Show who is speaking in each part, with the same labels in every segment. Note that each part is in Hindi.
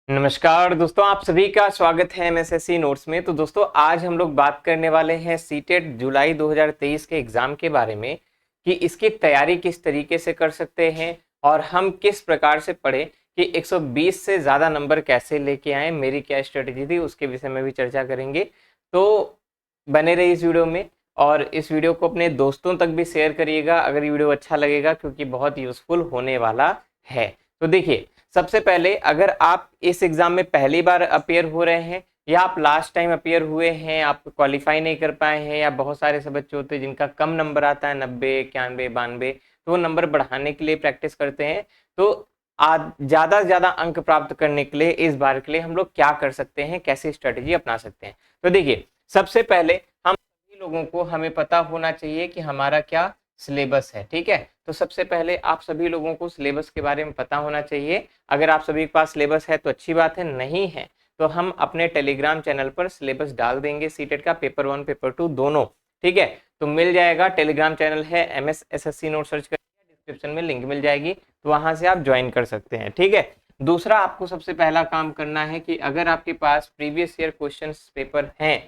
Speaker 1: नमस्कार दोस्तों, आप सभी का स्वागत है एमएसएससी नोट्स में। तो दोस्तों आज हम लोग बात करने वाले हैं सीटेट जुलाई 2023 के एग्जाम के बारे में कि इसकी तैयारी किस तरीके से कर सकते हैं और हम किस प्रकार से पढ़े कि 120 से ज़्यादा नंबर कैसे लेके आए, मेरी क्या स्ट्रेटेजी थी उसके विषय में भी चर्चा करेंगे। तो बने रहिए इस वीडियो में और इस वीडियो को अपने दोस्तों तक भी शेयर करिएगा अगर ये वीडियो अच्छा लगेगा, क्योंकि बहुत यूजफुल होने वाला है। तो देखिए, सबसे पहले अगर आप इस एग्जाम में पहली बार अपियर हो रहे हैं या आप लास्ट टाइम अपियर हुए हैं, आप क्वालिफाई नहीं कर पाए हैं, या बहुत सारे ऐसे बच्चे होते हैं जिनका कम नंबर आता है 90, 91, 92, तो वो नंबर बढ़ाने के लिए प्रैक्टिस करते हैं। तो ज़्यादा से ज़्यादा अंक प्राप्त करने के लिए इस बार के लिए हम लोग क्या कर सकते हैं, कैसी स्ट्रेटेजी अपना सकते हैं। तो देखिए, सबसे पहले हम सभी लोगों को हमें पता होना चाहिए कि हमारा क्या सिलेबस है। ठीक है, तो सबसे पहले आप सभी लोगों को सिलेबस के बारे में पता होना चाहिए। अगर आप सभी के पास सिलेबस है तो अच्छी बात है, नहीं है तो हम अपने टेलीग्राम चैनल पर सिलेबस डाल देंगे सीटेट का, पेपर 1 पेपर 2 दोनों। ठीक है, तो मिल जाएगा। टेलीग्राम चैनल है MSSSC नोट, सर्च करिए, डिस्क्रिप्शन में लिंक मिल जाएगी, तो वहां से आप ज्वाइन कर सकते हैं। ठीक है, दूसरा आपको सबसे पहला काम करना है कि अगर आपके पास प्रीवियस ईयर क्वेश्चन पेपर हैं,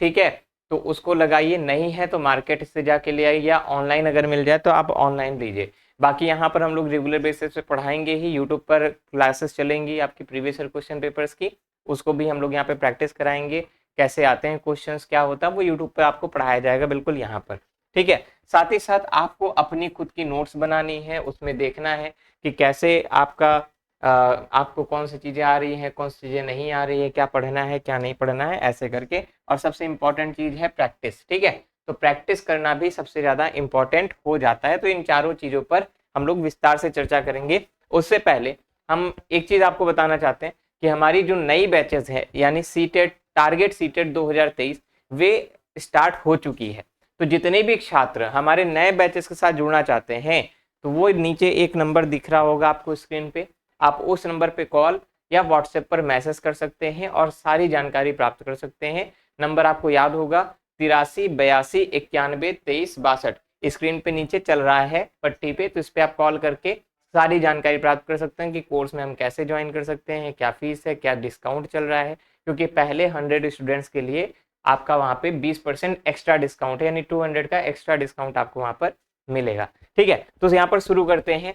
Speaker 1: ठीक है, तो उसको लगाइए। नहीं है तो मार्केट से जाके ले आइए, या ऑनलाइन अगर मिल जाए तो आप ऑनलाइन लीजिए। बाकी यहाँ पर हम लोग रेगुलर बेसिस पे पढ़ाएंगे ही, यूट्यूब पर क्लासेस चलेंगी आपकी प्रीवियस ईयर क्वेश्चन पेपर्स की, उसको भी हम लोग यहाँ पे प्रैक्टिस कराएंगे। कैसे आते हैं क्वेश्चंस, क्या होता है, वो यूट्यूब पर आपको पढ़ाया जाएगा बिल्कुल यहाँ पर। ठीक है, साथ ही साथ आपको अपनी खुद की नोट्स बनानी है, उसमें देखना है कि कैसे आपका आपको कौन सी चीज़ें आ रही हैं, कौन सी चीज़ें नहीं आ रही है, क्या पढ़ना है क्या नहीं पढ़ना है, ऐसे करके। और सबसे इम्पॉर्टेंट चीज़ है प्रैक्टिस। ठीक है, तो प्रैक्टिस करना भी सबसे ज़्यादा इम्पॉर्टेंट हो जाता है। तो इन चारों चीज़ों पर हम लोग विस्तार से चर्चा करेंगे। उससे पहले हम एक चीज़ आपको बताना चाहते हैं कि हमारी जो नई बैचेस है, यानी सीटेट टारगेट सीटेट 2023, वे स्टार्ट हो चुकी है। तो जितने भी छात्र हमारे नए बैचेस के साथ जुड़ना चाहते हैं, तो वो नीचे एक नंबर दिख रहा होगा आपको स्क्रीन पे, आप उस नंबर पे कॉल या व्हाट्सएप पर मैसेज कर सकते हैं और सारी जानकारी प्राप्त कर सकते हैं। नंबर आपको याद होगा 83 82 91 23 62, स्क्रीन पे नीचे चल रहा है पट्टी पे, तो इस पे आप कॉल करके सारी जानकारी प्राप्त कर सकते हैं कि कोर्स में हम कैसे ज्वाइन कर सकते हैं, क्या फीस है, क्या डिस्काउंट चल रहा है। क्योंकि पहले 100 स्टूडेंट्स के लिए आपका वहाँ पे 20% एक्स्ट्रा डिस्काउंट है, यानी 200 का एक्स्ट्रा डिस्काउंट आपको वहाँ पर मिलेगा। ठीक है, तो यहाँ पर शुरू करते हैं।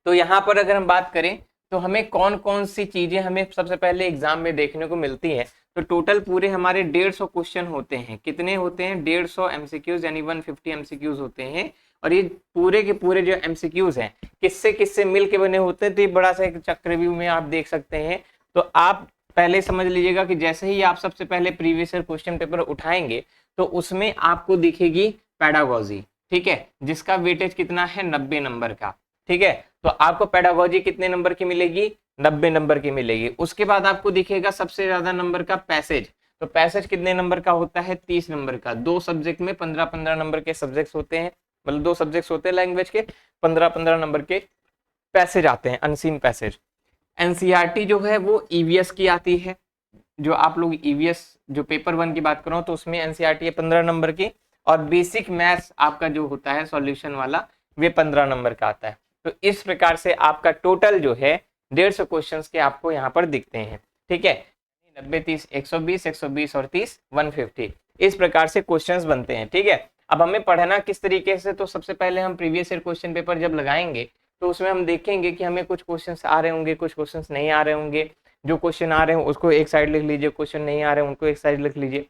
Speaker 1: तो यहाँ पर अगर हम बात करें तो हमें कौन कौन सी चीजें हमें सबसे पहले एग्जाम में देखने को मिलती है। तो टोटल पूरे हमारे 150 क्वेश्चन होते हैं। कितने होते हैं? 150 एमसीक्यूज, यानी 150 एमसीक्यूज होते हैं। और ये पूरे के पूरे जो एमसीक्यूज हैं किससे किससे मिल के बने होते हैं, तो ये बड़ा सा एक चक्रव्यूह में आप देख सकते हैं। तो आप पहले समझ लीजिएगा कि जैसे ही आप सबसे पहले प्रीवियस ईयर क्वेश्चन पेपर उठाएंगे तो उसमें आपको दिखेगी पेडागोजी। ठीक है, जिसका वेटेज कितना है? 90 नंबर का। ठीक है, तो आपको पेडागोजी कितने नंबर की मिलेगी? 90 नंबर की मिलेगी। उसके बाद आपको दिखेगा सबसे ज्यादा नंबर का पैसेज। तो पैसेज कितने नंबर का होता है? 30 नंबर का। दो सब्जेक्ट में 15-15 नंबर के सब्जेक्ट्स होते हैं, मतलब दो सब्जेक्ट्स होते हैं लैंग्वेज के, 15-15 नंबर के पैसेज आते हैं, अनसीन पैसेज। एनसीईआरटी जो है वो ईवीएस की आती है। जो आप लोग ईवीएस जो पेपर 1 की बात करो तो उसमें एनसीईआरटी है 15 नंबर की, और बेसिक मैथ्स आपका जो होता है सॉल्यूशन वाला, वे 15 नंबर का आता है। तो इस प्रकार से आपका टोटल जो है 150 क्वेश्चंस के आपको यहाँ पर दिखते हैं। ठीक है, 90 30 120, 120 और 30 150, इस प्रकार से क्वेश्चंस बनते हैं। ठीक है, अब हमें पढ़ना किस तरीके से, तो सबसे पहले हम प्रीवियस ईयर क्वेश्चन पेपर जब लगाएंगे तो उसमें हम देखेंगे कि हमें कुछ क्वेश्चंस आ रहे होंगे, कुछ क्वेश्चंस नहीं आ रहे होंगे। जो क्वेश्चन आ रहे हैं उसको एक साइड लिख लीजिए, क्वेश्चन नहीं आ रहे हैं उनको एक साइड लिख लीजिए।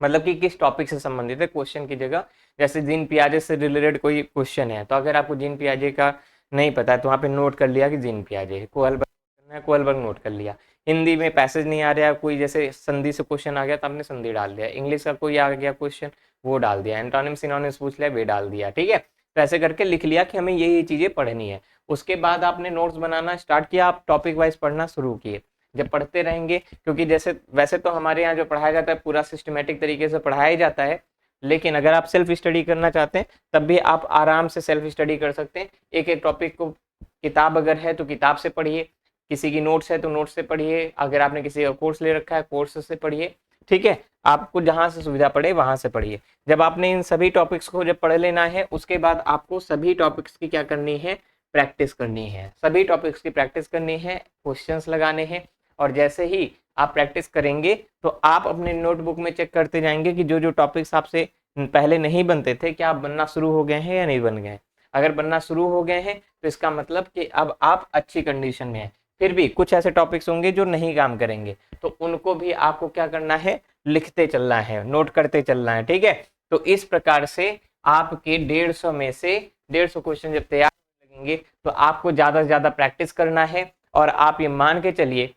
Speaker 1: मतलब कि किस टॉपिक से संबंधित है क्वेश्चन की जगह। जैसे जीन पियाजे से रिलेटेड कोई क्वेश्चन है, तो अगर आपको जीन पियाजे का नहीं पता है तो वहाँ पे नोट कर लिया कि जीन पियाजे, कोहलबर्ग करना है, कोहलबर्ग नोट कर लिया। हिंदी में पैसेज नहीं आ रहा, कोई जैसे संधि से क्वेश्चन आ गया तो आपने संधि डाल दिया। इंग्लिश का कोई आ गया क्वेश्चन, वो डाल दिया। एंटोनिम सिनोनिम्स पूछ लिया, वे डाल दिया। ठीक है, तो ऐसे करके लिख लिया कि हमें ये चीज़ें पढ़नी है। उसके बाद आपने नोट्स बनाना स्टार्ट किया, आप टॉपिक वाइज पढ़ना शुरू किए। जब पढ़ते रहेंगे, क्योंकि जैसे वैसे तो हमारे यहाँ जो पढ़ाया जाता है पूरा सिस्टमेटिक तरीके से पढ़ाया ही जाता है, लेकिन अगर आप सेल्फ स्टडी करना चाहते हैं तब भी आप आराम से सेल्फ स्टडी कर सकते हैं। एक एक टॉपिक को किताब अगर है तो किताब से पढ़िए, किसी की नोट्स है तो नोट्स से पढ़िए, अगर आपने किसी का कोर्स ले रखा है कोर्स से पढ़िए। ठीक है, आपको जहाँ से सुविधा पड़े वहाँ से पढ़िए। जब आपने इन सभी टॉपिक्स को जब पढ़ लेना है, उसके बाद आपको सभी टॉपिक्स की क्या करनी है? प्रैक्टिस करनी है। सभी टॉपिक्स की प्रैक्टिस करनी है, क्वेश्चंस लगाने हैं। और जैसे ही आप प्रैक्टिस करेंगे तो आप अपने नोटबुक में चेक करते जाएंगे कि जो जो टॉपिक्स आपसे पहले नहीं बनते थे क्या आप बनना शुरू हो गए हैं या नहीं बन गए। अगर बनना शुरू हो गए हैं तो इसका मतलब कि अब आप अच्छी कंडीशन में हैं। फिर भी कुछ ऐसे टॉपिक्स होंगे जो नहीं काम करेंगे, तो उनको भी आपको क्या करना है, लिखते चलना है, नोट करते चलना है, ठीक है। तो इस प्रकार से आपके 150 में से 150 क्वेश्चन जब तैयार लगेंगे तो आपको ज्यादा से ज्यादा प्रैक्टिस करना है। और आप ये मान के चलिए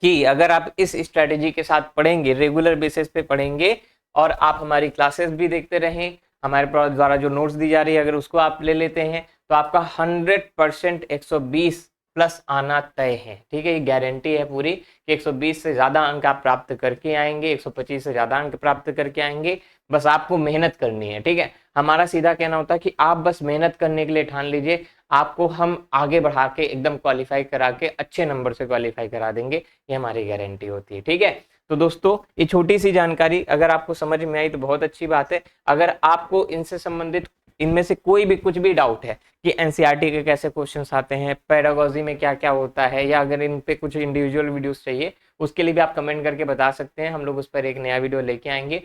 Speaker 1: कि अगर आप इस स्ट्रेटेजी के साथ पढ़ेंगे, रेगुलर बेसिस पे पढ़ेंगे और आप हमारी क्लासेस भी देखते रहें, हमारे द्वारा जो नोट्स दी जा रही है अगर उसको आप ले लेते हैं तो आपका 100% 120 प्लस आना तय है, ठीक है। ये गारंटी है पूरी कि 120 से ज़्यादा अंक आप प्राप्त करके आएंगे, 125 से ज़्यादा अंक प्राप्त करके आएंगे। बस आपको मेहनत करनी है, ठीक है। हमारा सीधा कहना होता है कि आप बस मेहनत करने के लिए ठान लीजिए, आपको हम आगे बढ़ा के एकदम क्वालिफाई करा के अच्छे नंबर से क्वालिफाई करा देंगे, ये हमारी गारंटी होती है, ठीक है। तो दोस्तों ये छोटी सी जानकारी अगर आपको समझ में आई तो बहुत अच्छी बात है। अगर आपको इनसे संबंधित इनमें से कोई भी कुछ भी डाउट है कि एनसीईआरटी के कैसे क्वेश्चंस आते हैं, पेडागोजी में क्या क्या होता है, या अगर इन पे कुछ इंडिविजुअल वीडियोस चाहिए उसके लिए भी आप कमेंट करके बता सकते हैं, हम लोग उस पर एक नया वीडियो लेके आएंगे।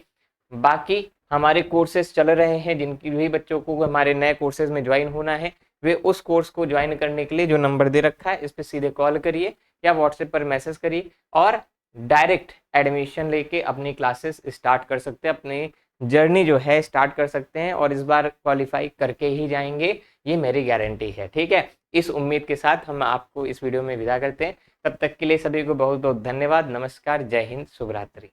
Speaker 1: बाकी हमारे कोर्सेज चल रहे हैं, जिनकी भी बच्चों को हमारे नए कोर्सेज में ज्वाइन होना है वे उस कोर्स को ज्वाइन करने के लिए जो नंबर दे रखा है इस पर सीधे कॉल करिए या व्हाट्सएप पर मैसेज करिए और डायरेक्ट एडमिशन लेके अपनी क्लासेस स्टार्ट कर सकते हैं, अपनी जर्नी जो है स्टार्ट कर सकते हैं और इस बार क्वालिफाई करके ही जाएंगे, ये मेरी गारंटी है, ठीक है। इस उम्मीद के साथ हम आपको इस वीडियो में विदा करते हैं। तब तक के लिए सभी को बहुत बहुत धन्यवाद। नमस्कार, जय हिंद, शुभ रात्रि।